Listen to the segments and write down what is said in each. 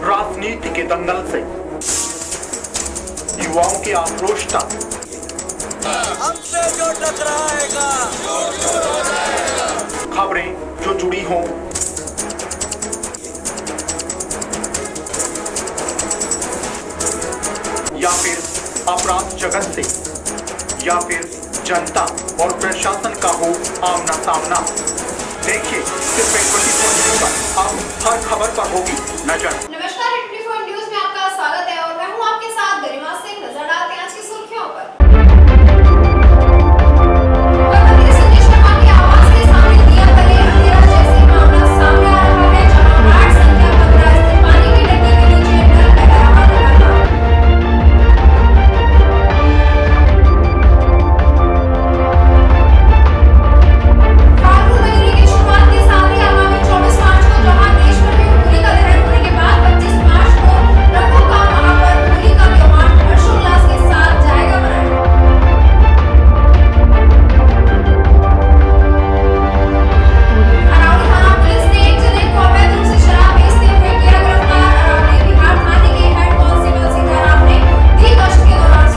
राजनीति के दंगल से युवाओं की आक्रोश तक हमसे जो टकराएगा खबरें जो जुड़ी हों या फिर अपराध जगत से या फिर जनता और प्रशासन का हो आमना सामना, देखिए सिर्फ 24 न्यूज़ पर अब हर खबर पर होगी नजर। नमस्कार, 24 न्यूज़ में आपका स्वागत है और मैं हूं आपके साथ गरिमा सिंह। नजर डालते हैं आज की सुर्खियों पर। मुख्यमंत्री संजय शर्मा की आवाज के सामने दिया गले अंधेरा जैसे मामला सामने आ रहा है, जहां वार्ड संख्या 15 स्थित पानी की टंकी के नीचे डर फैला रहा था। फागुन महीने की शुरुआत के साथ ही आगामी 24 मार्च को जहां देश भर में होली का दहन होने के बाद 25 मार्च को रंगों का महापर्व होली का त्योहार हर्षोल्लास के साथ जाएगा मनाया। अरावली थाना पुलिस ने एक जने को अवैध रूप से शराब बेचते हुए किया गिरफ्तार। अरावली बिहार थाने के हेड कांस्टेबल सीताराम ने दी गश्त के दौरान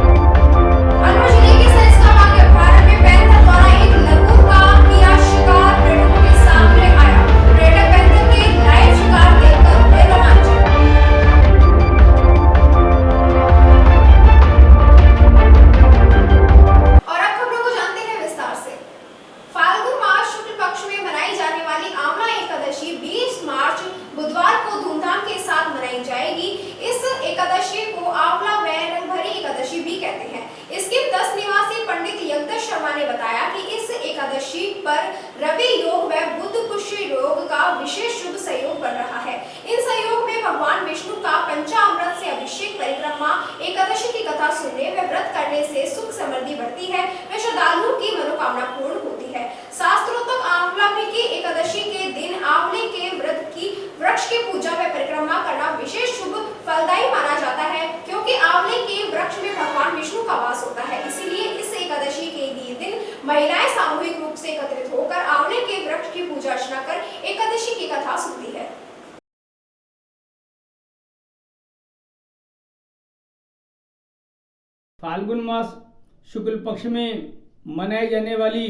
अलवर जिले के सरिस्का बाग अभयारण्य में पैंथर द्वारा एक लघु का किया शिकार पर्यटकों के सामने आया। पर्यटक पैंथर के लाइव शिकार देखकर हुए रोमांचित। और अब खबरों को जानते हैं विस्तार से। फाल्गुन मास शुक्ल पक्ष में मनाई जाने वाली आंवला एकादशी 20 मार्च बुधवार को धूमधाम के साथ मनाई जाएगी। इस एकादशी को आंवला व रंगभरी एकादशी भी कहते हैं। इसके 10 निवासी पंडित यज्ञेश शर्मा ने बताया कि इस एकादशी पर रवि योग व बुध पुष्य योग का विशेष शुभ संयोग बन रहा है। इन संयोग में भगवान विष्णु का पंचामृत से अभिषेक, परिक्रमा, एकादशी की कथा सुनने व व्रत करने से सुख समृद्धि बढ़ती है व श्रद्धालुओं की मनोकामना पूर्ण होती है। शास्त्रोक्त आंवला की एकादशी के दिन आंवले के व्रत की वृक्ष की पूजा व परिक्रमा करना विशेष शुभ फलदायी माना जाता है, क्योंकि आंवले के वृक्ष में भगवान विष्णु का वास होता है। इसीलिए इस एकादशी के दिन महिलाएं सामूहिक रूप से एकत्रित होकर आंवले के वृक्ष की पूजा अर्चना कर एकादशी की कथा सुनती है। फाल्गुन मास शुक्ल पक्ष में मनाई जाने वाली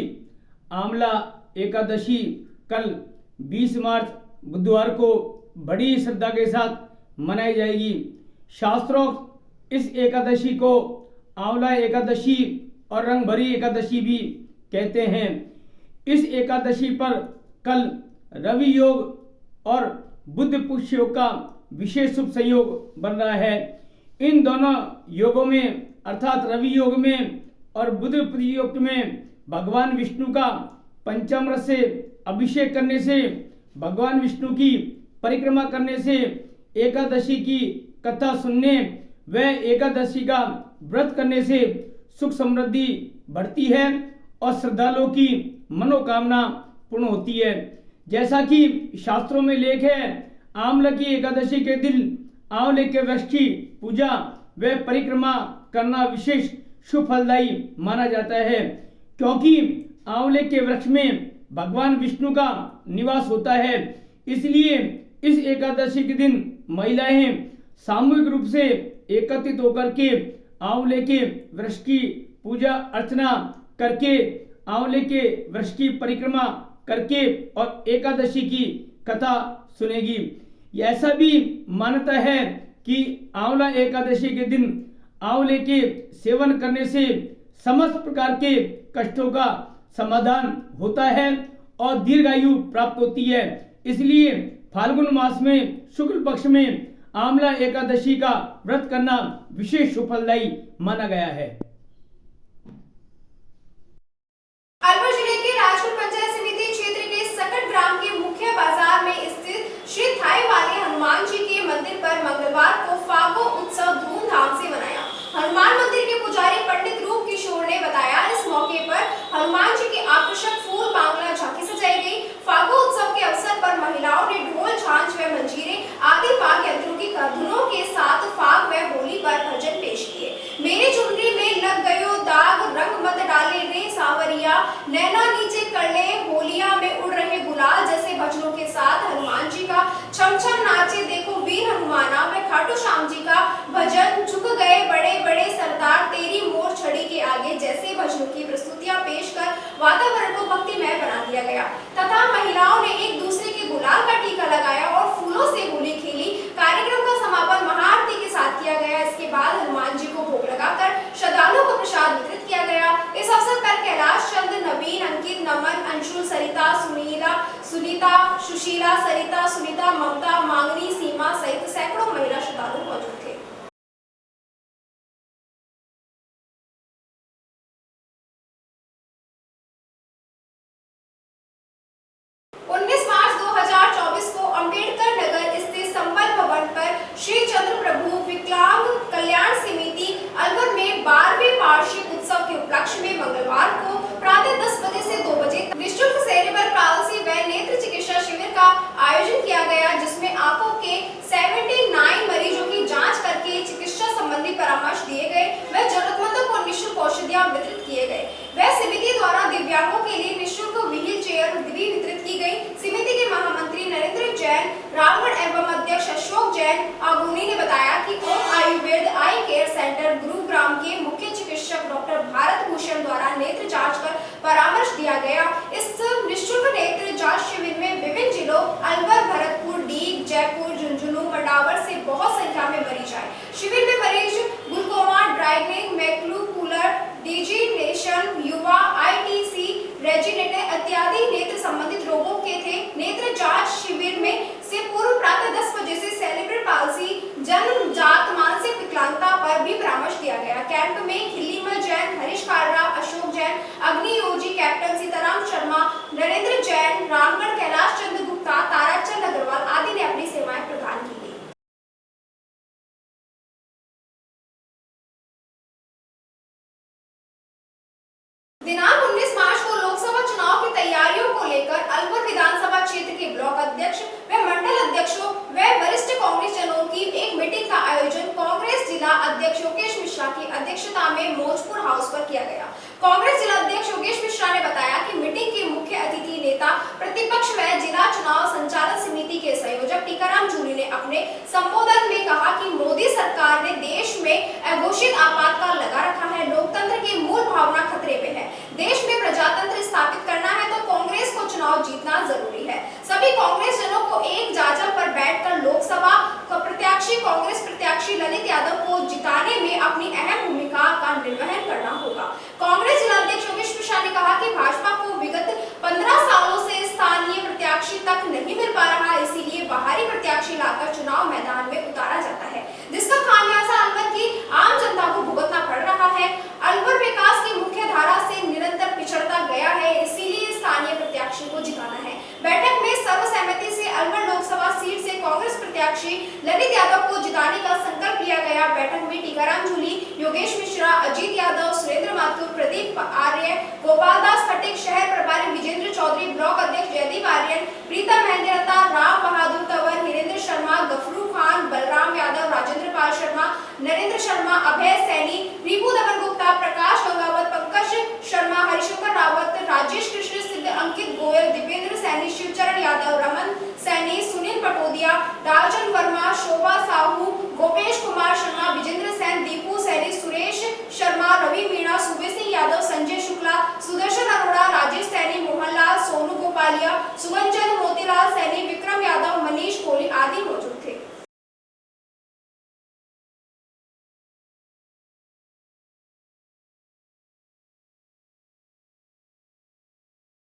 आंवला एकादशी कल 20 मार्च बुधवार को बड़ी श्रद्धा के साथ मनाई जाएगी। शास्त्रोक्त इस एकादशी को आंवला एकादशी और रंगभरी एकादशी भी कहते हैं। इस एकादशी पर कल रवि योग और बुध पुष्य योग का विशेष शुभ संयोग बन रहा है। इन दोनों योगों में अर्थात रवि योग में और बुध योग में भगवान विष्णु का पंचामृत से अभिषेक करने से, भगवान विष्णु की परिक्रमा करने से, एकादशी की कथा सुनने व एकादशी का व्रत करने से सुख समृद्धि बढ़ती है और श्रद्धालुओं की मनोकामना पूर्ण होती है। जैसा कि शास्त्रों में लेख है, आंवला की एकादशी के दिन आंवले के वृक्ष की पूजा व परिक्रमा करना विशेष शुभ फलदायी माना जाता है, क्योंकि आंवले के वृक्ष में भगवान विष्णु का निवास होता है। इसलिए इस एकादशी के दिन महिलाएं सामूहिक रूप से एकत्रित होकर के आंवले के वृक्ष की पूजा अर्चना करके, आंवले के वृक्ष की परिक्रमा करके और एकादशी की कथा सुनेगी। ऐसा भी मान्यता है कि आंवला एकादशी के दिन आंवले के सेवन करने से समस्त प्रकार के कष्टों का समाधान होता है और दीर्घायु प्राप्त होती है। इसलिए फाल्गुन मास में शुक्ल पक्ष में आंवला एकादशी का व्रत करना विशेष फलदायी माना गया है। अलवर जिले के राजपुर पंचायत समिति क्षेत्र के सकट ग्राम के मुख्य बाजार में स्थित श्री थाई वाले हनुमान जी के मंदिर पर मंगलवार को फागो उत्सव धूमधाम से मनाया। हनुमान मंदिर के पुजारी पंडित रूप किशोर ने बताया, इस मौके पर हनुमान जी के आकर्षक फूल बांग्ला झांकी सजाई गई। फागो उत्सव के अवसर पर महिलाओं ने ढोल, झांझ व मंजीरे आदि वाद्य यंत्रों की धुनों के साथ फाग व होली पर भजन पेश किए। मेरे चुनरी में लग गयो दाग खाटू श्याम जी का भजन झुक गए बड़े बड़े सरदार तेरी मोर छड़ी के आगे जैसे भजनों की प्रस्तुतियां पेश कर वातावरण को भक्तिमय बना दिया गया तथा महिलाओं ने एक दूसरे के गुलाल का टीका लगाया और फूलों से होली खेली। कार्यक्रम का समापन महाआरती के साथ किया गया। इसके बाद हनुमान जी को भोग लगाकर श्रद्धालुओं को प्रसाद वितरित किया गया। इस अवसर पर कैलाश चंद्र, नवीन, अंकित, नमन, अंशुल, सरिता, सुनीता, सुशीला, सरिता, सुनीता, ममता, मांगनी, सीमा सहित सैकड़ों महिला श्रद्धालु मौजूद थे। श्री चंद्र प्रभु विकलांग कल्याण समिति अलवर में 12वें वार्षिक उत्सव के उपलक्ष्य में मंगलवार को प्रातः 10 बजे से 2 बजे निःशुल्क सेरेब्रल पाल्सी व नेत्र चिकित्सा शिविर का आयोजन किया गया, जिसमें आंखों के 79 मरीजों की जांच करके चिकित्सा संबंधी परामर्श दिए गए व जरूरतमंदों को निःशुल्क औषधियां वितरित किए गए। वह समिति द्वारा दिव्यांगों के लिए निःशुल्क व्हील चेयर भी वितरित की गई। समिति के महामंत्री नरेंद्र जैन, रामगढ़ एवं अध्यक्ष अशोक जैन आगुनी ने बताया कि ओम आयुर्वेद आई केयर सेंटर गुरुग्राम के मुख्य चिकित्सक डॉक्टर भारत भूषण द्वारा नेत्र जांच कर परामर्श दिया गया। इस निःशुल्क नेत्र जांच शिविर में विभिन्न जिलों अलवर, भरतपुर, डीग, जयपुर, झुंझुनू, मंडावर से बहुत संख्या में मरीज आए। शिविर में मरीज ग्लूकोमा, ड्राइगनिंग, मैक्यूलर डिजीनेशन, युवा, आईटीसी, रेजिनेटे इत्यादि नेत्र संबंधित रोगों के थे। नेत्र जांच शिविर में से पूर्व प्रातः 10 बजे से सेरेब्रल पाल्सी, जन्मजात मानसिक विकलांगता पर भी परामर्श दिया गया। कैंप में खिल्लीमल जैन, हरीश कालरा, अशोक जैन, अग्नियोजी, कैप्टन सीताराम शर्मा, नरेंद्र जैन, रामगढ़ कैलाश चंद्र गुप्ता, ताराचंद अग्रवाल आदि ने अपनी सेवाएं प्रदान की। दिनांक 19 मार्च को लोकसभा चुनाव की तैयारियों को लेकर अलवर विधानसभा क्षेत्र के ब्लॉक अध्यक्ष व मंडल अध्यक्षों व वरिष्ठ कांग्रेस जनों की एक मीटिंग का आयोजन कांग्रेस जिला अध्यक्ष योगेश मिश्रा की अध्यक्षता में मौजपुर हाउस पर किया गया। कांग्रेस जिला अध्यक्ष योगेश मिश्रा ने बताया कि मीटिंग के मुख्य अतिथि नेता प्रतिपक्ष व जिला चुनाव संचालन समिति के संयोजक टीकाराम जूली ने अपने संबोधन में कहा कि मोदी सरकार ने देश में अघोषित आपातकाल लगा रखा है। लोकतंत्र की मूल भावना खतरे में है। देश में प्रजातंत्र स्थापित करना है तो कांग्रेस को चुनाव जीतना जरूरी है। सभी कांग्रेस जनों को एक जाजम पर बैठकर लोकसभा प्रत्याशी कांग्रेस प्रत्याशी ललित यादव को जिताने में अपनी अहम भूमिका का निर्वहन करना होगा। कांग्रेस जिला अध्यक्ष योगेश मिश्रा ने कहा कि भाजपा को विगत 15 सालों से स्थानीय प्रत्याशी तक नहीं मिल पा रहा, इसीलिए बाहरी प्रत्याशी लाकर चुनाव मैदान में उतारा जाता है, जिसका खामियाजा अलवर की आम जनता को भुगतना पड़ रहा है। अलवर विकास की मुख्य धारा से निरंतर पिछड़ता गया है, इसीलिए स्थानीय प्रत्याशी को जिताना है। बैठक में सर्वसहमति से अलवर लोकसभा सीट से कांग्रेस प्रत्याशी ललित यादव को जिताने का संकल्प लिया गया। बैठक में टीकाराम जूली, योगेश मिश्रा, अजीत यादव, सुरेंद्र माथुर, प्रदीप आर्य, गोपाल दास खटिक, शहर प्रभारी विजेंद्र चौधरी, ब्लॉक अध्यक्ष जयदीप आर्यन, प्रीतम महेंद्रता, राम बहादुर तंवर, हिरेंद्र शर्मा, गफरू खान, बलराम यादव, राजेंद्र पाल शर्मा, नरेंद्र शर्मा, अभय सैनी, रिपु दमन गुप्ता, प्रकाश गंगावत, पंकज शर्मा, हरिशंकर रावत, राजेश कृष्ण सिद्ध, अंकित गोयल, दीपेंद्र सैनी, शिवचरण यादव, रमन सैनी, सुनील पटोदिया, डालचंद वर्मा, शोभा साहू, गोपेश कुमार शर्मा, विजेंद्र सैन, दीपू सैनी, सुरेश शर्मा, रवि मीणा, सुबे सिंह यादव, संजय शुक्ला, सुदर्शन अरोड़ा, राजेश सैनी, मोहनलाल, सोनू गोपालिया, सुमनचंद, मोतीलाल सैनी, विक्रम यादव, मनीष कोहली आदि मौजूद थे।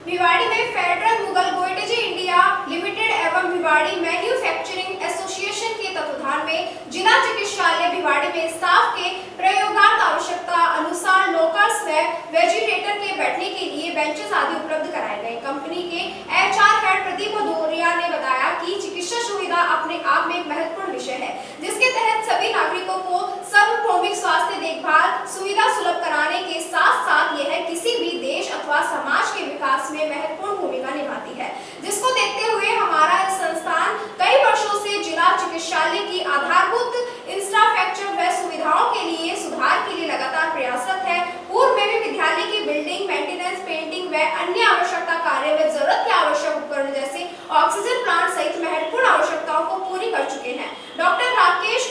भिवाड़ी में फेडरल मुगल गोइटेज इंडिया लिमिटेड एवं भिवाड़ी मैन्युफैक्चरिंग एसोसिएशन के तत्वाधान में जिला चिकित्सालय भिवाड़ी में स्टाफ के प्रयोगार्थ आवश्यकता अनुसार लोकर्स व वेजिटेटर के बैठने के लिए बेंचेस आदि उपलब्ध कराए गए। कंपनी के एचआर हेड प्रदीप भदौरिया ने बताया कि चिकित्सा सुविधा अपने आप में एक महत्वपूर्ण विषय है, जिसके तहत सभी नागरिकों को सार्वभौमिक स्वास्थ्य देखभाल सुविधा सुलभ कराने के साथ साथ यह किसी भी देश अथवा समाज के विकास में महत्वपूर्ण भूमिका निभाती है, जिसको देखते हुए हमारा संस्थान कई वर्षों से जिला चिकित्सालय की आधारभूत इंफ्रास्ट्रक्चर व सुविधाओं के लिए सुधार के लिए लगातार प्रयासरत है। पूर्व में भी विद्यालय की बिल्डिंग मेंटेनेंस, पेंटिंग व अन्य आवश्यकता कार्य व जरूरत के आवश्यक उपकरण जैसे ऑक्सीजन प्लांट सहित महत्वपूर्ण आवश्यकताओं को पूरी कर चुके हैं। डॉक्टर राकेश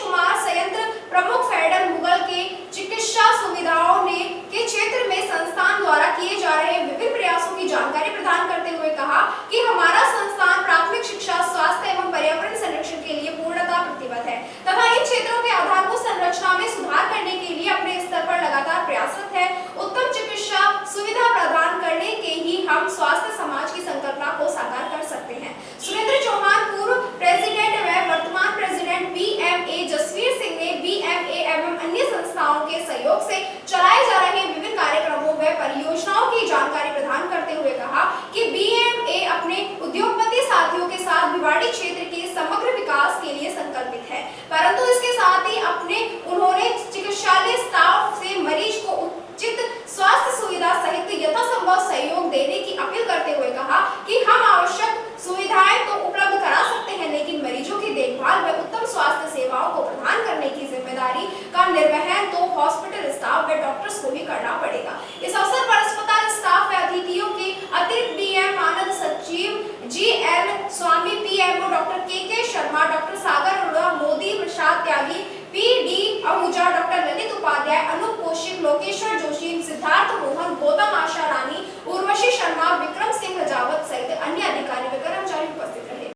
किए जा रहे विभिन्न प्रयासों की जानकारी प्रदान करते हुए कहा कि हमारा संस्थान प्राथमिक शिक्षा, स्वास्थ्य एवं पर्यावरण संरक्षण के लिए पूर्णतः प्रतिबद्ध है तथा इन क्षेत्रों के आधारभूत संरचना में सुधार करने के लिए अपने स्तर पर लगातार प्रयासरत है। उत्तम चिकित्सा सुविधा प्रदान करने के ही हम स्वास्थ्य समाज की संकल्पना को साकार कर सकते हैं। सुरेंद्र चौहान, पूर्व प्रेसिडेंट व वर्तमान प्रेसिडेंट BMA जसवीर सिंह ने BMA एवं अन्य संस्थाओं के सहयोग से चलाए जा रहे विभिन्न कार्यक्रमों व परियोजनाओं की जानकारी प्रदान करते हुए कहा कि BMA अपने उद्योगपति साथियों के साथ भिवाड़ी क्षेत्र के समग्र विकास के लिए संकल्पित है, परंतु इसके साथ ही उन्होंने चिकित्सालय स्टाफ से मरीज को उचित स्वास्थ्य सुविधा सहित यथासंभव सहयोग देने की अपील करते हुए कहा कि हम आवश्यक सुविधाएं तो उपलब्ध करा सकते हैं, लेकिन मरीजों की देखभाल व उत्तम स्वास्थ्य सेवाओं को प्रदान करने की जिम्मेदारी का निर्वहन तो हॉस्पिटल स्टाफ व डॉक्टर्स को ही करना पड़ेगा। इस अवसर पर अस्पताल स्टाफ व अतिथियों के अतिरिक्त DM आनंद, सचिव GL Swami, PMO doctor KK Sharma, doctor Sagar Arora, Modi Prasad Tyagi, PD Ahuja, doctor Lalit Upadhyay, Anoop Kaushik, Lokeshwar Joshi, Siddharth Mohan, Gautam Asha Rani, Urvashi Sharma, Vikram Singh Rajawat सहित अन्य अधिकारी व कर्मचारी उपस्थित रहे।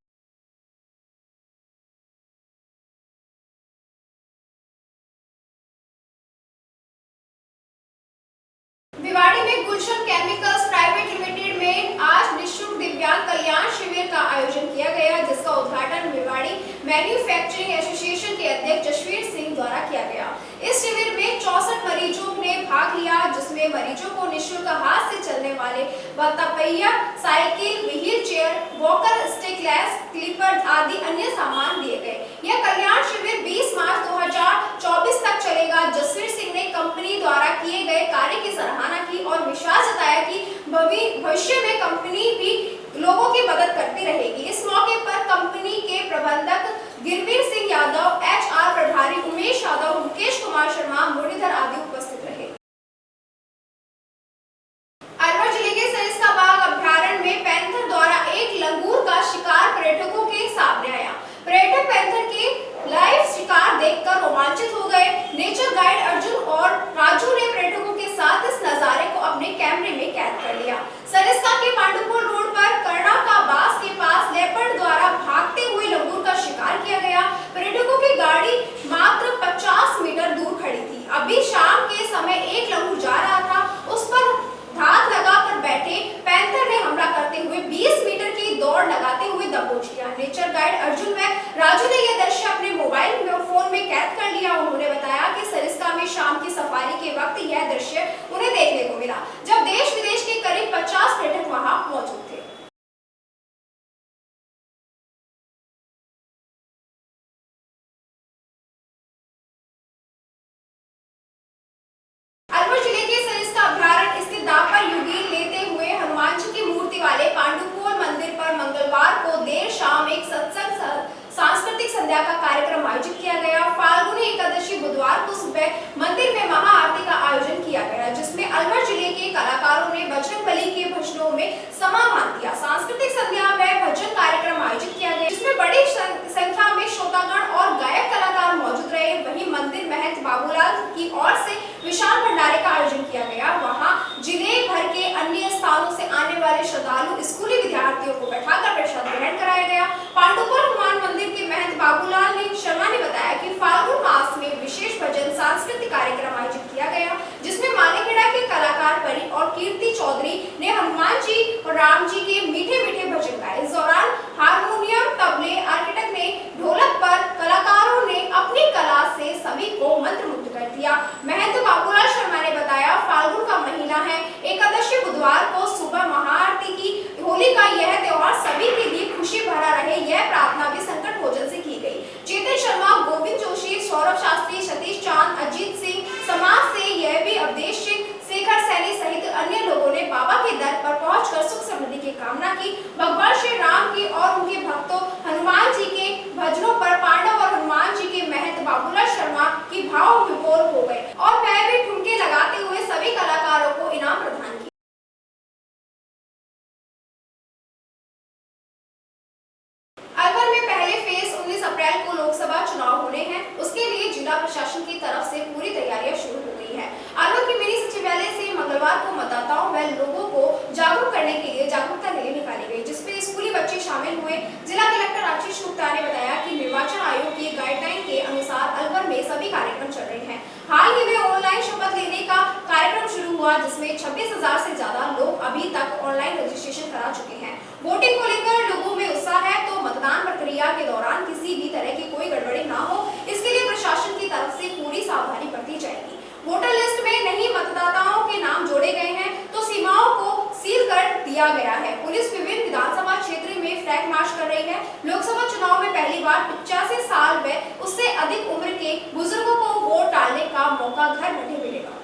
भिवाड़ी में गुलशन केमिकल्स प्राइवेट लिमिटेड में आज निःशुल्क दिव्यांग कल्याण शिविर का आयोजन किया गया, जिसका उद्घाटन भिवाड़ी मैन्युफैक्चरिंग एसोसिएशन के अध्यक्ष जसवीर सिंह द्वारा किया गया। इस शिविर में 64 मरीजों ने भाग लिया, जिसमें मरीजों को निःशुल्क हाथ से चलने वाले बत्तापहिया cycle, wheel chair, walker, stickless, clipper आदि अन्य सामान दिए गए। यह कल्याण शिविर 20 मार्च 2024 तक चलेगा। जसवीर सिंह ने कंपनी द्वारा किए गए कार्य की सराहना की और विश्वास जताया कि भविष्य में कंपनी भी लोगों की मदद करती रहेगी। इस मौके पर कंपनी के प्रबंधक गिरवीर सिंह यादव, HR प्रभारी उमेश यादव, मुकेश कुमार शर्मा, मुरलीधर आदि उपस्थित रहे। अलवर जिले के सरिस्का बाग अभ्यारण्य में पैंथर द्वारा एक लंगूर का शिकार पर्यटकों के सामने आया। पर्यटक पैंथर के लाइव शिकार देखकर रोमांचित हो गए। नेचर गाइड अर्जुन और राजू ने पर्यटकों के साथ इस नजारे को अपने कैमरे में कैद कर लिया। सरिस्का के पांडुपुर रोड पर कर्णा का बास के पास लेपर्ड द्वारा भागते हुए लंगूर का शिकार किया गया। पर्यटकों की गाड़ी मात्र 50 मीटर दूर खड़ी थी। अभी शाम के समय एक लंगूर जा रहा था, उस पर धात लगाकर बैठे पैंथर ने हमला करते हुए 20 मीटर की दौड़ लगाते हुए दबोच लिया। नेचर गाइड अर्जुन व राजू ने यह दृश्य अपने मोबाइल फोन में कैद कर लिया। उन्होंने बताया कि सरिस्का में शाम की सफारी के वक्त यह दृश्य उन्हें देखने को मिला, जब देश विदेश के करीब 50 पर्यटक वहां मौजूद थे। अलवर जिले के सरिस्का अभ्यारण्य स्थित दापर युगीन लेते हुए हनुमान जी की मूर्ति वाले पांडुपोल मंदिर पर मंगलवार को देर शाम एक सत्संग सांस्कृतिक संध्या का कार्यक्रम आयोजित किया गया। फाल्गुनी एकादशी बुधवार को सुबह मंदिर में महाआरती का आयोजन किया गया, जिसमें अलवर जिले के कलाकारों ने बजरंगबली के भजनों में समाधान दिया। सांस्कृतिक संध्या व भजन कार्यक्रम आयोजित किया गया, जिसमें बड़ी संख्या में श्रोतागण और गायक कलाकार मौजूद रहे। वहीं मंदिर महंत बाबूलाल की ओर से विशाल भंडारे का आयोजन किया गया। वहां जिले भर के अन्य स्थानों से आने वाले श्रद्धालु स्कूली विद्यार्थियों को बैठाकर प्रसाद ग्रहण कराया गया। पांडुपुर हनुमान मंदिर के महंत बाबूलाल शर्मा ने बताया कि फाल्गुन मास में विशेष भजन सांस्कृतिक कार्यक्रम आयोजित किया गया, जिसमें मालेखेड़ा के कलाकार परी और कीर्ति चौधरी ने हनुमान जी और राम जी के मीठे मीठे भजन गाए। इस दौरान हारमोनियम, तबले, आर्किटेक्ट ने ढोलक पर कलाकारों ने अपनी कला से सभी को मंत्रमुग्ध कर दिया। महंत बाबूलाल शर्मा ने बताया, फाल्गुन का महीना है, एकादशी बुधवार को सुबह महाआरती की होली का यह त्योहार सभी के लिए खुशी भरा रहे, यह प्रार्थना भी संकट भोजन से की गई। चेतन शर्मा, गोविंद जोशी, सौरभ शास्त्री, सतीश चांद, अजीत सिंह समाज से यह हुआ, जिसमें 26,000 से ज्यादा लोग अभी तक ऑनलाइन रजिस्ट्रेशन करा चुके हैं। वोटिंग को लेकर लोगों में उत्साह है, तो मतदान प्रक्रिया के दौरान किसी भी तरह की कोई गड़बड़ी ना हो, इसके लिए प्रशासन की तरफ से पूरी सावधानी बरती जाएगी। वोटर लिस्ट में नहीं मतदाताओं के नाम जोड़े गए हैं तो सीमाओं को सील कर दिया गया है। पुलिस विभिन्न विधानसभा क्षेत्र में फ्लैग मार्च कर रही है। लोकसभा चुनाव में पहली बार 85 साल व उससे अधिक उम्र के बुजुर्गों को वोट डालने का मौका घर बैठे मिलेगा।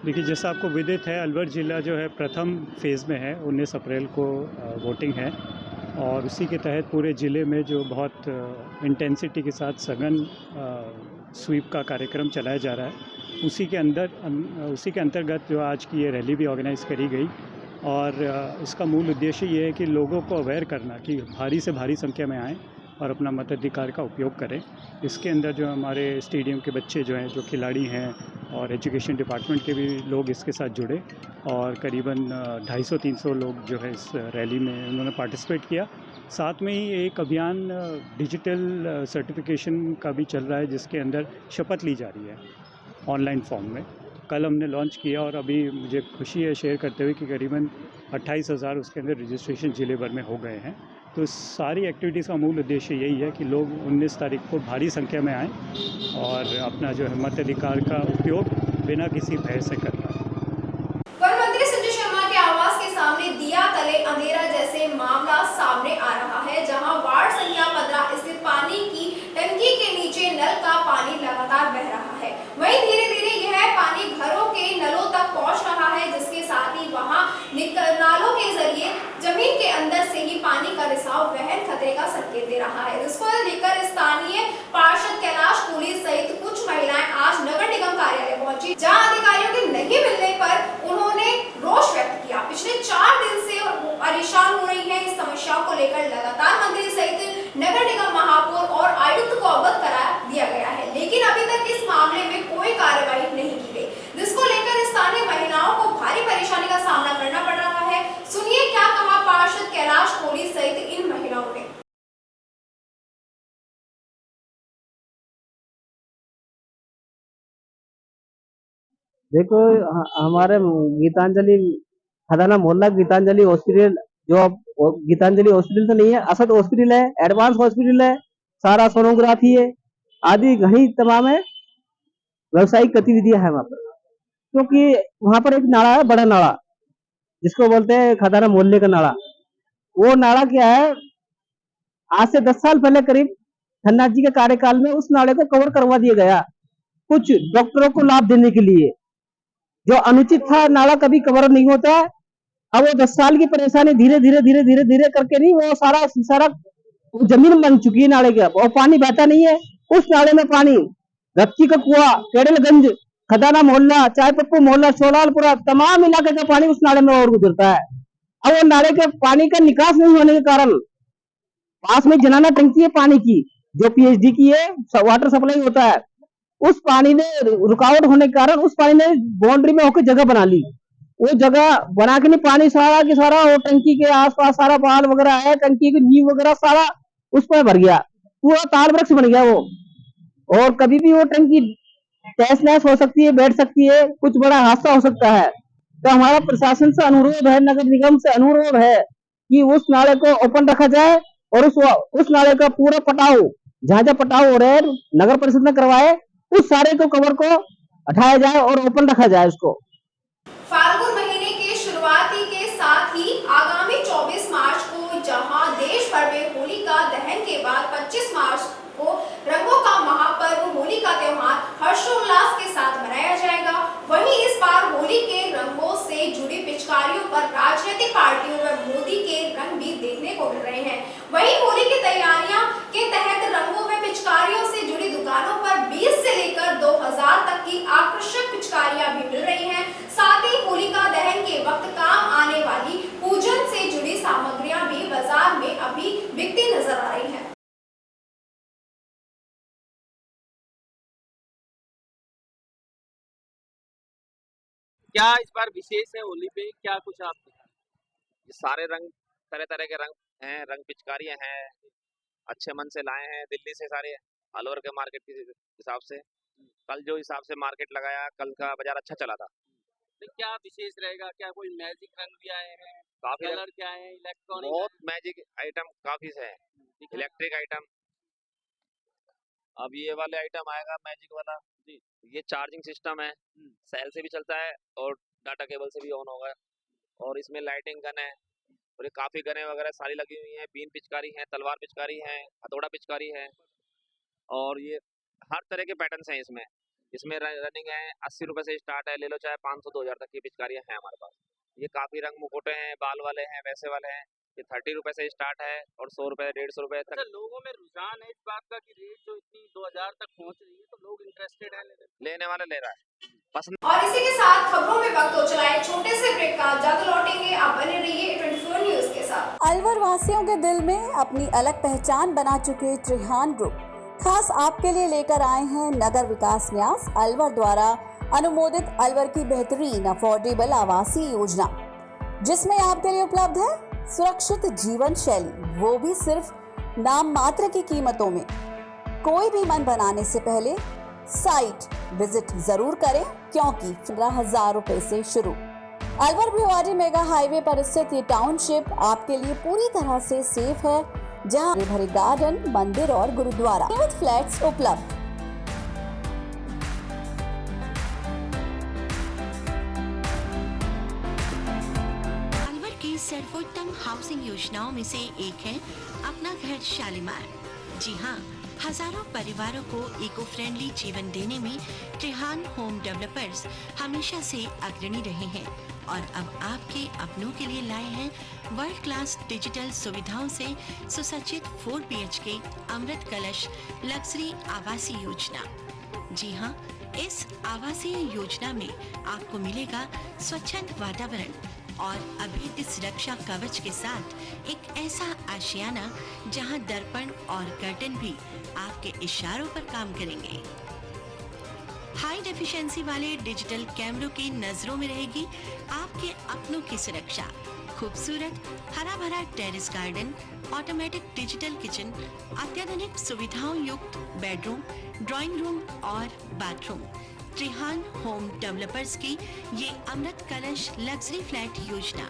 देखिए, जैसा आपको विदित है, अलवर ज़िला जो है प्रथम फेज़ में है। 19 अप्रैल को वोटिंग है और उसी के तहत पूरे ज़िले में जो बहुत इंटेंसिटी के साथ सघन स्वीप का कार्यक्रम चलाया जा रहा है, उसी के अंतर्गत जो आज की ये रैली भी ऑर्गेनाइज़ करी गई। और इसका मूल उद्देश्य ये है कि लोगों को अवेयर करना कि भारी से भारी संख्या में आएँ और अपना मताधिकार का उपयोग करें। इसके अंदर जो हमारे स्टेडियम के बच्चे जो हैं, जो खिलाड़ी हैं, और एजुकेशन डिपार्टमेंट के भी लोग इसके साथ जुड़े और करीबन 250-300 लोग जो है इस रैली में उन्होंने पार्टिसिपेट किया। साथ में ही एक अभियान डिजिटल सर्टिफिकेशन का भी चल रहा है, जिसके अंदर शपथ ली जा रही है ऑनलाइन फॉर्म में। कल हमने लॉन्च किया और अभी मुझे खुशी है शेयर करते हुए कि करीबन 28,000 उसके अंदर रजिस्ट्रेशन ज़िले भर में हो गए हैं। तो सारी एक्टिविटीज़ का मूल उद्देश्य यही है कि लोग 19 तारीख को भारी संख्या में आएँ और अपना जो है मताधिकार का उपयोग बिना किसी भय से करना। वन मंत्री संजय शर्मा के आवास के सामने दिया तले अंधेरा जैसे मामला सामने आ रहा है, जहां वार्ड संख्या 15 स्थित पानी की टंकी के नीचे नल का पानी लगातार बह रहा है। वहीं धीरे धीरे यह पानी घरों के नलों तक पहुंच रहा है, जिसके साथ ही वहां नालों के जरिए जमीन के अंदर से ही पानी का रिसाव गहन खतरे का संकेत दे रहा है। इसको लेकर स्थानीय पार्षद कैलाश कोहली सहित कुछ महिलाएं आज नगर निगम कार्यालय पहुंची, जहां अधिकारियों के नहीं मिलने पर उन्होंने रोष व्यक्त किया। पिछले 4 दिन से परेशान हो रही है। इस समस्याओं को लेकर लगातार मंत्री सहित नगर निगम महापौर और आयुक्त को अवगत करा दिया गया है, लेकिन अभी तक इस मामले में कोई कार्रवाई नहीं की गई, जिसको लेकर स्थानीय महिलाओं को भारी परेशानी का सामना करना पड़ रहा है। सुनिए क्या कहा पार्षद कैलाश कोहली सहित इन महिलाओं ने। देखो, हमारे गीतांजलि खदाना मोहल्ला गीतांजलि हॉस्पिटल, जो अब गीतांजलि हॉस्पिटल तो नहीं है, असद हॉस्पिटल है, एडवांस हॉस्पिटल है, सारा सोनोग्राफी है, आदि घनी तमाम है व्यावसायिक गतिविधियां है वहाँ पर। क्योंकि वहाँ पर एक नाला है, बड़ा नाला, जिसको बोलते हैं खदाना मोहल्ले का नाला। वो नाला क्या है, आज से 10 साल पहले करीब खन्ना जी के कार्यकाल में उस नाले को कवर करवा दिया गया, कुछ डॉक्टरों को लाभ देने के लिए। जो अनुचित था, नाला कभी कवर नहीं होता है। अब वो 10 साल की परेशानी धीरे धीरे करके नहीं, वो सारा जमीन बन चुकी है नाले के, और पानी बहता नहीं है। उस नाले में पानी रक्की का कुआ, केडलगंज, खदाना मोहल्ला, चाय पप्पू मोहल्ला, सोलालपुरा, तमाम इलाके का पानी उस नाले में और गुजरता है। अब वो नाले के पानी का निकास नहीं होने के कारण पास में जनाना टंकी है पानी की, जो पीएचडी की है, वाटर सप्लाई होता है। उस पानी ने रुकावट होने के कारण उस पानी ने बाउंड्री में होकर जगह बना ली। वो जगह बना के नहीं, पानी सारा के सारा वो टंकी के आसपास सारा बाल वगैरह है, टंकी की नींव वगैरह सारा उस पर भर गया, पूरा ताल वृक्ष बन गया वो। और कभी भी वो टंकी तहस नहस हो सकती है, बैठ सकती है, कुछ बड़ा हादसा हो सकता है। तो हमारा प्रशासन से अनुरोध है, नगर निगम से अनुरोध है कि उस नाले को ओपन रखा जाए और उस नाले का पूरा पटाव, जहां पटाव हो रहे हैं, नगर परिषद ने करवाए, उस सारे को कवर को हटाया जाए और ओपन रखा जाए उसको। फाल्गुन महीने के शुरुआती के साथ ही आगामी 24 मार्च को जहां देश भर में होलिका दहन के बाद 25 मार्च को रंगों का महापर्व होली का त्योहार हर्षोल्लास के साथ मनाया जाएगा, वहीं इस बार होली के रंगों से जुड़ी पिचकारियों पर राजनीतिक पार्टियों व मोदी के रंग भी देखने को मिल रहे हैं। वहीं होली की तैयारियां के तहत रंगों व पिचकारियों से जुड़ी दुकानों पर 20 से लेकर 2000 तक की आकर्षक पिचकारियां भी मिल रही हैं। साथ ही होलिका दहन के वक्त काम आने वाली पूजन से जुड़ी सामग्रियां भी बाजार में अभी बिकती नजर आ रही हैं। क्या इस बार विशेष है होली पे, क्या कुछ आप ये सारे रंग, तरह तरह के रंग हैं, रंग पिचकारियां हैं, अच्छे मन से लाए हैं, दिल्ली से सारे अलवर के मार्केट के हिसाब से। कल जो हिसाब से मार्केट लगाया, कल का बाजार अच्छा चला था। तो क्या विशेष रहेगा? क्या कोई मैजिक रंग भी आए हैं? काफी कलर क्या है? इलेक्ट्रॉनिक बहुत मैजिक आइटम काफी से है, इलेक्ट्रिक आइटम। अब ये वाले आइटम आएगा मैजिक वाला जी, ये चार्जिंग सिस्टम है, सेल से भी चलता है और डाटा केबल से भी ऑन होगा। और इसमें लाइटिंग गन है और ये काफी गने वगैरह सारी लगी हुई हैं, बीन पिचकारी है, तलवार पिचकारी है, हथौड़ा पिचकारी है। और ये हर तरह के पैटर्न्स हैं इसमें। इसमें रनिंग है 80 रुपए से स्टार्ट है, ले लो चाहे 500 2000 तक की पिचकारियां हैं हमारे पास। ये काफी रंग मुकुटे हैं, बाल वाले हैं, वैसे वाले हैं। ये 30 रुपए से स्टार्ट है और 100 रुपए 150 रुपए तक। अच्छा, लोगों में रुझान है इस बात का कि रेट जो इतनी 2000 तक पहुंच रही है, तो लोग इंटरेस्टेड है लेने वाले ले रहा है पसंद। और इसी के साथ खबरों में वक्त हो चला है छोटे से ब्रेक का। जल्द लौटेंगे, आप बने रहिए 24 न्यूज के साथ। अलवर वासियों के दिल में अपनी अलग पहचान बना चुके त्रिहान ग्रुप खास आपके लिए लेकर आए हैं नगर विकास न्यास अलवर द्वारा अनुमोदित अलवर की बेहतरीन अफोर्डेबल आवासीय योजना, जिसमें आपके लिए उपलब्ध है सुरक्षित जीवन शैली, वो भी सिर्फ नाम मात्र की कीमतों में। कोई भी मन बनाने से पहले साइट विजिट जरूर करें, क्योंकि 15,000 रुपए से शुरू। अलवर भिवाड़ी मेगा हाईवे पर स्थित ये टाउनशिप आपके लिए पूरी तरह से सेफ है, जहां भरे गार्डन, मंदिर और गुरुद्वारा विद फ्लैट्स उपलब्ध। अलवर की सर्वोत्तम हाउसिंग योजनाओं में से एक है अपना घर शालीमार। जी हाँ, हजारों परिवारों को इको फ्रेंडली जीवन देने में त्रिहान होम डेवलपर्स हमेशा से अग्रणी रहे हैं और अब आपके अपनों के लिए लाए हैं वर्ल्ड क्लास डिजिटल सुविधाओं से सुसज्जित 4 BHK अमृत कलश लग्जरी आवासीय योजना। जी हाँ, इस आवासीय योजना में आपको मिलेगा स्वच्छंद वातावरण और अभेद्य सुरक्षा कवच के साथ एक ऐसा आशियाना जहां दर्पण और कर्टन भी आपके इशारों पर काम करेंगे। हाई डेफिशिएंसी वाले डिजिटल कैमरों की नजरों में रहेगी आपके अपनों की सुरक्षा। खूबसूरत हरा भरा terrace garden, automatic digital kitchen, अत्याधुनिक सुविधाओं युक्त बेडरूम, ड्राइंग रूम और बाथरूम। त्रिहान होम डेवलपर्स की ये अमृत कलश लग्जरी फ्लैट योजना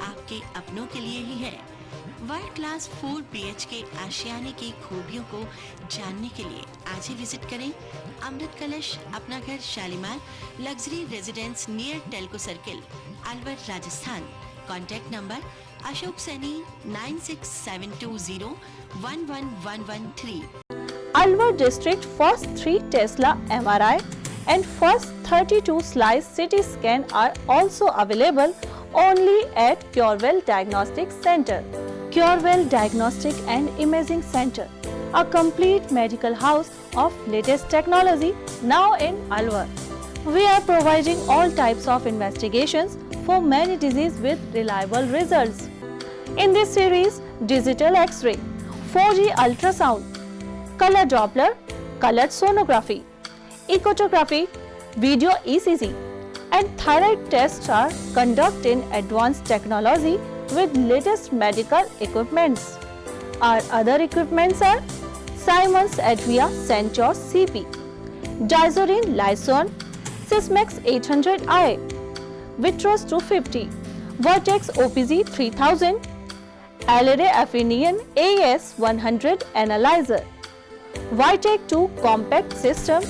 आपके अपनों के लिए ही है। वर्ल्ड क्लास 4 BHK आशियाने की खूबियों को जानने के लिए आज ही विजिट करें अमृत कलश अपना घर Shalimar luxury residence near Telco circle, Alwar, Rajasthan. Contact number Ashok Saini 9672011113। Alwar district first 3 Tesla MRI and first 32 slice CT scan are also available only at Curewell Diagnostic Center. Curewell Diagnostic and Imaging Center, a complete medical house of latest technology now in Alwar. We are providing all types of investigations for many diseases with reliable results. In this series, digital X-ray, 4G ultrasound, color Doppler, colored sonography, echography, video ECG, and thyroid tests are conducted in advanced technology with latest medical equipments. Our other equipments are Siemens Advia Centor CP, Dizorin Lyson, Sysmex 800i, Vitros 250, Vertex OPZ 3000, Alere Affinion AS 100 Analyzer, Vitec 2 Compact System,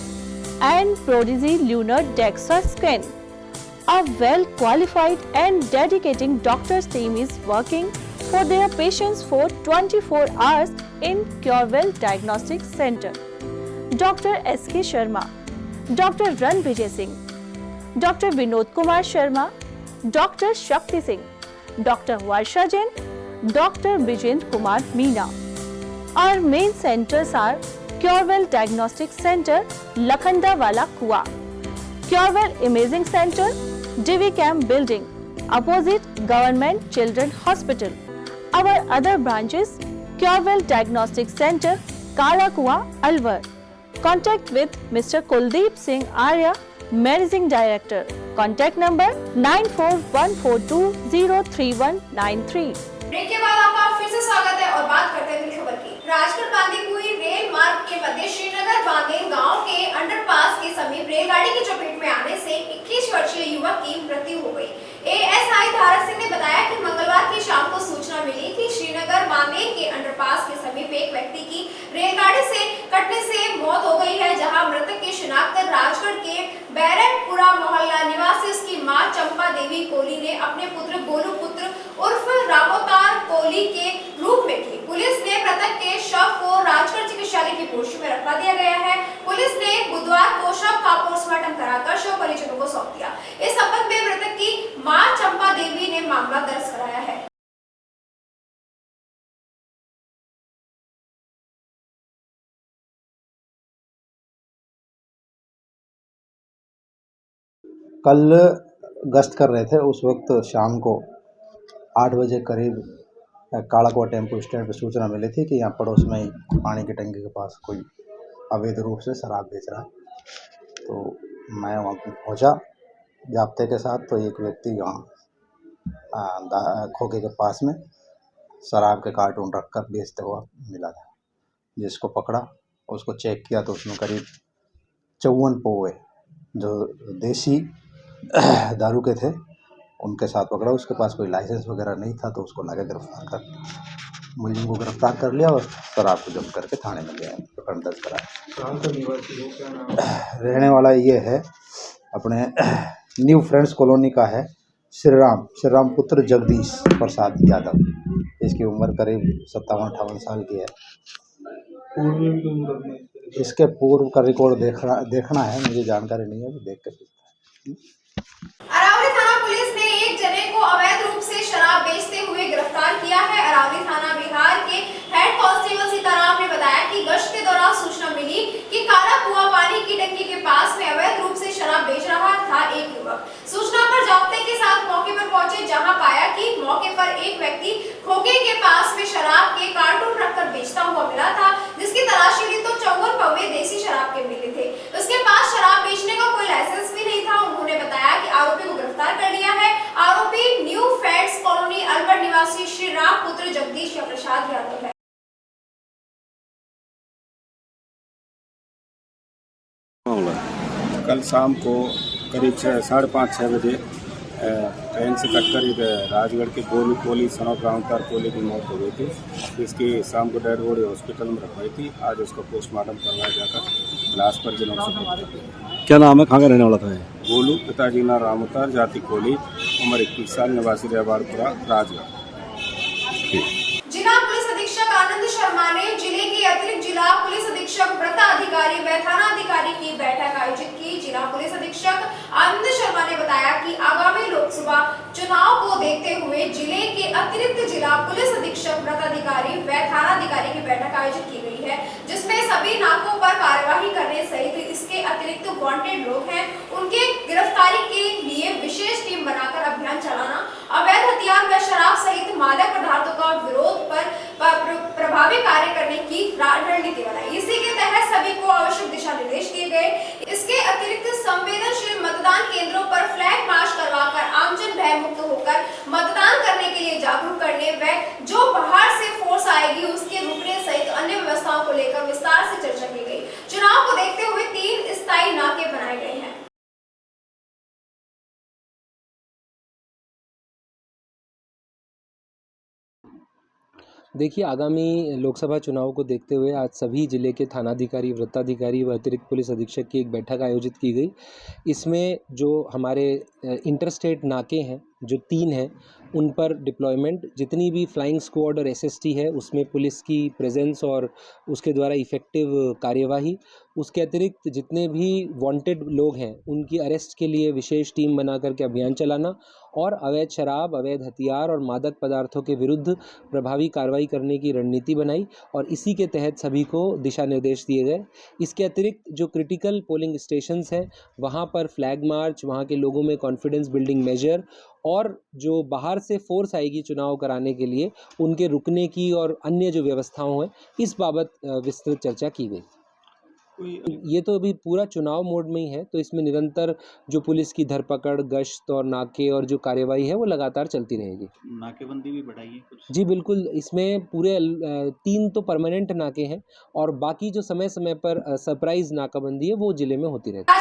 and Prodigy Lunar DEXA Scan. A well-qualified and dedicated doctors team is working for their patients for 24 hours in Curewell Diagnostic Center. Dr. S.K. Sharma, Dr. Ran Vijay Singh, Dr. Vinod Kumar Sharma, Dr. Shakti Singh, Dr. Varsha Jain, Dr. Vijend Kumar Meena. Our main centers are Curewell Diagnostic Center, Lakhandawala Kua, Curewell Imaging Center, Divi Camp Building, opposite Government Children Hospital. Our other branches, Curewell Diagnostic Center, Kala Kua, Alwar. Contact with Mr. Kuldeep Singh Arya, Managing Director. Contact number 9414203193. Break के बाद आपका फिर से स्वागत है और बात करते हैं खबर की। राजगढ़ बांदीकुई रेल मार्ग के मध्य श्रीनगर रेलगाड़ी की चपेट में आने से 21 वर्षीय युवक की मृत्यु हो गई। एएसआई धारक सिंह ने बताया कि मंगलवार की शाम को सूचना मिली कि श्रीनगर मानेर के अंडरपास के समीप एक व्यक्ति की रेलगाड़ी से कटने से मौत हो गई है, जहां मृतक की शिनाख्त राजगढ़ के बैरकपुरा मोहल्ला निवासी उसकी मां चंपा देवी कोहली ने अपने पुत्र गोलू पुत्र उर्फ रामोतार कोहली के रूप में की। पुलिस ने मृतक के शव को राजगढ़ चिकित्सालय की पोस्ट में रखवा दिया गया है। पुलिस ने बुधवार को शव का पोस्टमार्टम कराकर शव परिजनों को सौंप दिया। इस संबंध में मृतक की मां चंपा देवी ने मामला दर्ज कराया है। कल गश्त कर रहे थे, उस वक्त शाम को 8 बजे करीब कालाकुआ टेम्पो स्टैंड पर सूचना मिली थी कि यहाँ पड़ोस में ही पानी की टंकी के पास कोई अवैध रूप से शराब बेच रहा है। तो मैं वहाँ पर पहुँचा जाब्ते के साथ, तो एक व्यक्ति वहाँ खोखे के पास में शराब के कार्टून रखकर बेचते हुआ मिला था, जिसको पकड़ा, उसको चेक किया तो उसमें करीब 54 पौवे जो देसी दारू के थे उनके साथ पकड़ा। उसके पास कोई लाइसेंस वगैरह नहीं था, तो उसको लाके गिरफ्तार कर मुलजिम को गिरफ्तार कर लिया और शराब को जब्त करके थाने में लिया, प्रकरण दर्ज कराया। रहने वाला ये है अपने न्यू फ्रेंड्स कॉलोनी का है, श्रीराम पुत्र जगदीश प्रसाद यादव। इसकी उम्र करीब 57-58 साल की है। इसके पूर्व का रिकॉर्ड देखना है, मुझे जानकारी नहीं है, देख के अरावली थाना पुलिस ने एक जने को अवैध रूप से शराब बेचते हुए गिरफ्तार किया है। अरावली थाना बिहार के हेड कांस्टेबल सीताराम ने बताया कि गश्त के दौरान सूचना मिली कि काला कुआं पानी की टंकी के पास में अवैध रूप से शराब बेच रहा था एक युवक। सूचना पर जाब्ते के साथ मौके पर पहुंचे, जहां पाया कि मौके पर एक व्यक्ति खोखे के पास में शराब के कार्टून रखकर बेचता हुआ मिला था, जिसकी तलाशी ली तो 54 पौवे देसी शराब के मिले थे। उसके पास शराब बेचने का कोई लाइसेंस भी नहीं था। उन्होंने बताया कि आरोपी को गिरफ्तार कर लिया है। आरोपी न्यू फ्रेंड्स कॉलोनी अलवर निवासी श्रीराम पुत्र जगदीश प्रसाद यादव है। कल शाम को करीब 5:30-6 बजे ट्रेन से कटकर एक राजगढ़ के गोलू कोहली सन ऑफ रामोतार कोहली की मौत हो गई थी। इसकी शाम को डेड बॉडी हॉस्पिटल में रखवाई थी। आज उसका पोस्टमार्टम करवाया जाकर लाश पर जिलों से। क्या नाम है, कहाँ का रहने वाला था? गोलू, पिताजी नाम रामोतार, जाति कोहली, उम्र 21 साल, निवासी रेवाड़पुरा राजगढ़। जिला पुलिस अधीक्षक आनंद शर्मा ने जिले के अतिरिक्त जिला पुलिस अधीक्षक व्रत अधिकारी व थाना अधिकारी की बैठक आयोजित की। जिला पुलिस अधीक्षक आनंद शर्मा ने बताया कि आगामी लोकसभा चुनाव को देखते हुए जिले के अतिरिक्त जिला पुलिस अधीक्षक व्रत अधिकारी व थाना अधिकारी की बैठक आयोजित की गई है, जिसमें सभी नाकों पर कार्यवाही करने सहित इसके अतिरिक्त वांटेड लोग हैं उनके गिरफ्तारी के लिए विशेष टीम बनाकर अभियान चलाना, अवैध हथियार व शराब सहित मादक पदार्थों का विरोध पर प्रभावी कार्य करने की रणनीति बनाई। इसी के तहत सभी को आवश्यक दिशा निर्देश दिए गए। इसके अतिरिक्त संवेदनशील मतदान केंद्रों पर फ्लैग मार्च करवाकर आमजन भय मुक्त होकर मतदान करने के लिए जागरूक करने व जो बाहर से फोर्स आएगी उसके रुकने सहित अन्य व्यवस्थाओं को लेकर विस्तार से चर्चा की गई। चुनाव को देखते हुए 3 स्थायी नाके बनाए गए हैं। देखिए, आगामी लोकसभा चुनाव को देखते हुए आज सभी जिले के थानाधिकारी, वृत्ताधिकारी व अतिरिक्त पुलिस अधीक्षक की एक बैठक आयोजित की गई। इसमें जो हमारे इंटरस्टेट नाके हैं, जो 3 हैं, उन पर डिप्लॉयमेंट, जितनी भी फ्लाइंग स्क्वाड और एसएसटी है उसमें पुलिस की प्रेजेंस और उसके द्वारा इफ़ेक्टिव कार्यवाही, उसके अतिरिक्त जितने भी वांटेड लोग हैं उनकी अरेस्ट के लिए विशेष टीम बना करके अभियान चलाना और अवैध शराब, अवैध हथियार और मादक पदार्थों के विरुद्ध प्रभावी कार्रवाई करने की रणनीति बनाई और इसी के तहत सभी को दिशा निर्देश दिए गए। इसके अतिरिक्त जो क्रिटिकल पोलिंग स्टेशंस हैं वहाँ पर फ्लैग मार्च, वहाँ के लोगों में कॉन्फिडेंस बिल्डिंग मेजर और जो बाहर से फोर्स आएगी चुनाव कराने के लिए उनके रुकने की और अन्य जो व्यवस्थाओं हैं इस बाबत विस्तृत चर्चा की गई। ये तो अभी पूरा चुनाव मोड में ही है, तो इसमें निरंतर जो पुलिस की धरपकड़, गश्त और नाके और जो कार्यवाही है वो लगातार चलती रहेगी। नाकेबंदी भी बढ़ाई है कुछ? जी बिल्कुल, इसमें पूरे 3 तो परमानेंट नाके हैं और बाकी जो समय समय पर सरप्राइज नाकाबंदी है वो जिले में होती रहती है।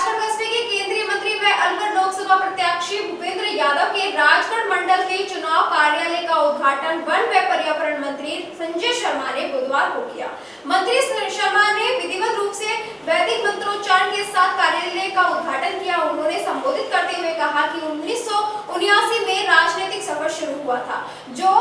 प्रत्याशी भूपेंद्र यादव के राजगढ़ मंडल के चुनाव कार्यालय का उद्घाटन वन व पर्यावरण मंत्री संजय शर्मा ने बुधवार को किया। मंत्री शर्मा ने विधिवत रूप से वैदिक मंत्रोच्चारण के साथ कार्यालय का उद्घाटन किया। उन्होंने संबोधित करते हुए कहा कि 1979 में राजनीतिक सफर शुरू हुआ था। जो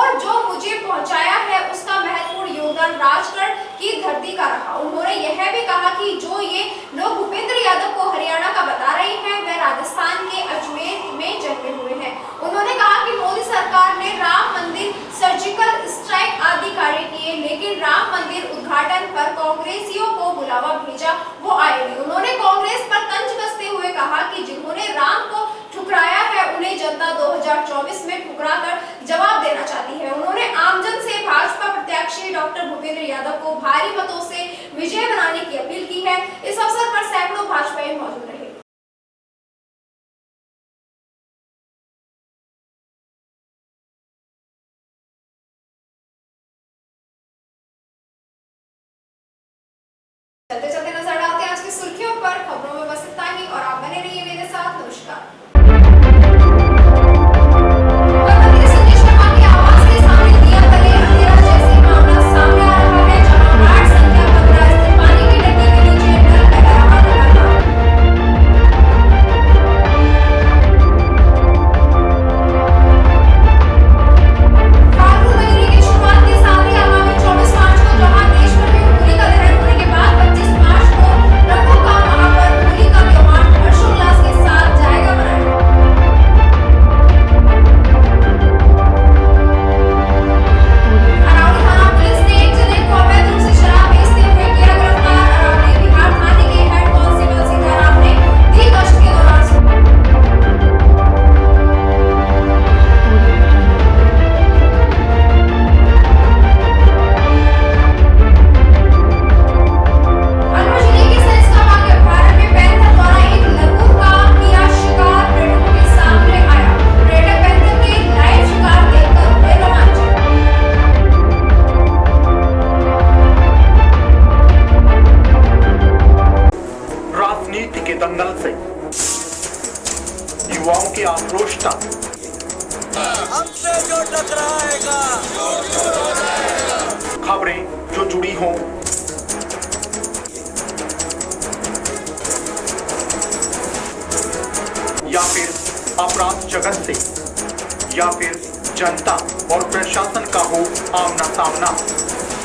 मुझे पहुंचाया है उसका महत्वपूर्ण योगदान राजगढ़ की धरती का रहा। उन्होंने यह भी कहा कि जो ये लोग भूपेंद्र यादव को हरियाणा का बता रहे हैं वह राजस्थान के अजमेर में जन्मे हुए हैं। उन्होंने कहा कि मोदी सरकार ने राम मंदिर, सर्जिकल स्ट्राइक आदि कार्य किए, लेकिन राम मंदिर उद्घाटन पर कांग्रेसियों को बुलावा भेजा, वो आए नहीं। उन्होंने कांग्रेस पर तंज कसते हुए कहा कि जिन्होंने राम को ठुकराया है उन्हें जनता 2024 में ठुकराकर जवाब देना चाहती है। उन्होंने आमजन से भाजपा प्रत्याशी डॉक्टर भूपेंद्र यादव को भारी मतों से विजय बनाने की अपील की है। इस अवसर पर सैकड़ों भाजपाई मौजूद रहे। चलते चलते नजर डालते हैं आज की सुर्खियों पर। खबरों में बस इतना ही और आप बने रहिए मेरे साथ। नमस्कार। युवाओं की आक्रोशता हमसे जो टकराएगा खबरें जो जुड़ी हों या फिर अपराध जगत से या फिर जनता और प्रशासन का हो आमना सामना,